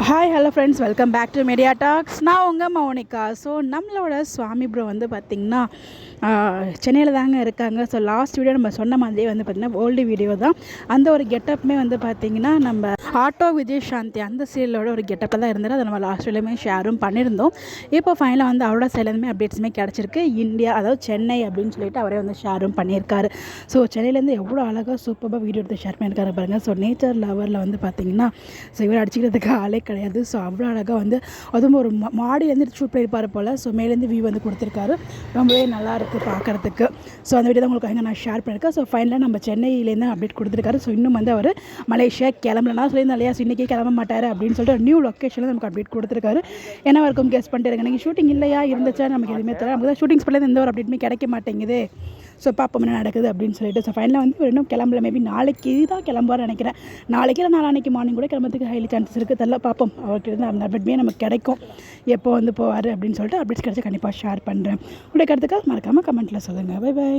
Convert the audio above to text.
Hi hello friends, welcome back to Media Talks. நான் உங்கள் Mounika. So நம்மளோட சுவாமி ப்ரோ வந்து பார்த்திங்கன்னா சென்னையில் தாங்க இருக்காங்க. ஸோ லாஸ்ட் வீடியோ நம்ம சொன்ன மாதிரியே வந்து பார்த்திங்கன்னா ஓல்டு வீடியோ தான். அந்த ஒரு கெட்டப்புமே வந்து பார்த்திங்கன்னா நம்ம ஆட்டோ விஜய் சாந்தி அந்த சீரியலோட ஒரு கெட்டப்பில் தான் இருந்தார். அதை நம்ம லாஸ்ட் வீடியோமே ஷேரும் பண்ணியிருந்தோம். இப்போ ஃபைனலாக வந்து அவரோட சைட்லேருந்துமே அப்டேட்ஸுமே கிடச்சிருக்கு. இந்தியா, அதாவது சென்னை அப்படின்னு சொல்லிட்டு அவரே வந்து ஷேரும் பண்ணியிருக்காரு. ஸோ சென்னையிலேருந்து எவ்வளோ அழகாக சூப்பராக வீடியோ எடுத்து ஷேர் பண்ணியிருக்காரு பாருங்கள். ஸோ நேச்சர் லவரில் வந்து பார்த்திங்கன்னா ஸோ இவர் அடிச்சிக்கிறதுக்கு ஆளே கிடையாது. ஸோ அவ்வளோ அழகாக வந்து அதுவும் ஒரு மாடியிலேருந்து ஷூட் பண்ணியிருப்பார் போல். ஸோ மேலேருந்து வியூ வந்து கொடுத்துருக்காரு. ரொம்பவே நல்லாயிருக்கு பார்க்குறதுக்கு. ஸோ அந்த வீடியோ தான் உங்களுக்கு நான் ஷேர் பண்ணியிருக்கேன். ஸோ ஃபைனலாக நம்ம சென்னையிலேருந்து அப்டேட் கொடுத்துருக்காரு. ஸோ இன்னும் வந்து அவர் மலேசியா கிளம்பலனா சொல்லியிருந்தா இல்லையா, இன்றைக்கே கிளம்ப மாட்டார் அப்படின்னு சொல்லிட்டு நியூ லொக்கேஷனில் நமக்கு அப்டேட் கொடுத்துருக்காரு. என்ன வரைக்கும் கெஸ் பண்ணிட்டு இருக்காங்க, நீங்கள் ஷூட்டிங் இல்லையா இருந்துச்சா நமக்கு எதுவுமே தெரியல. நமக்கு தான் ஷூட்டிங் ஸ்பாட்லேருந்து எந்த ஒரு அப்டேட்டுமே கிடைக்க மாட்டேங்குது. ஸோ பார்ப்போம் என்ன நடக்குது அப்படின்னு சொல்லிட்டு. ஸோ ஃபைனலாக வந்து இன்னும் கிளம்பல, மேபி நாளைக்கு தான் கிளம்புவார்னு நினைக்கிறேன். நாளைக்கு இல்லை நாளான்னைக்கு மார்னிங் கூட கிளம்புறதுக்கு ஹைலி சான்சஸ் இருக்குது. தெரியல, பார்ப்போம். அவருக்கு இருந்து அந்த அப்டேட்மே நமக்கு கிடைக்கும், எப்போ வந்து போவார் அப்படின்னு சொல்லிட்டு. அப்டேட்ஸ் கிடைச்சி கண்டிப்பாக ஷேர் பண்ணுறேன். உங்களுடைய கருத்துக்காக மறக்காமல் கமெண்ட்டில் சொல்லுங்கள். Bye by.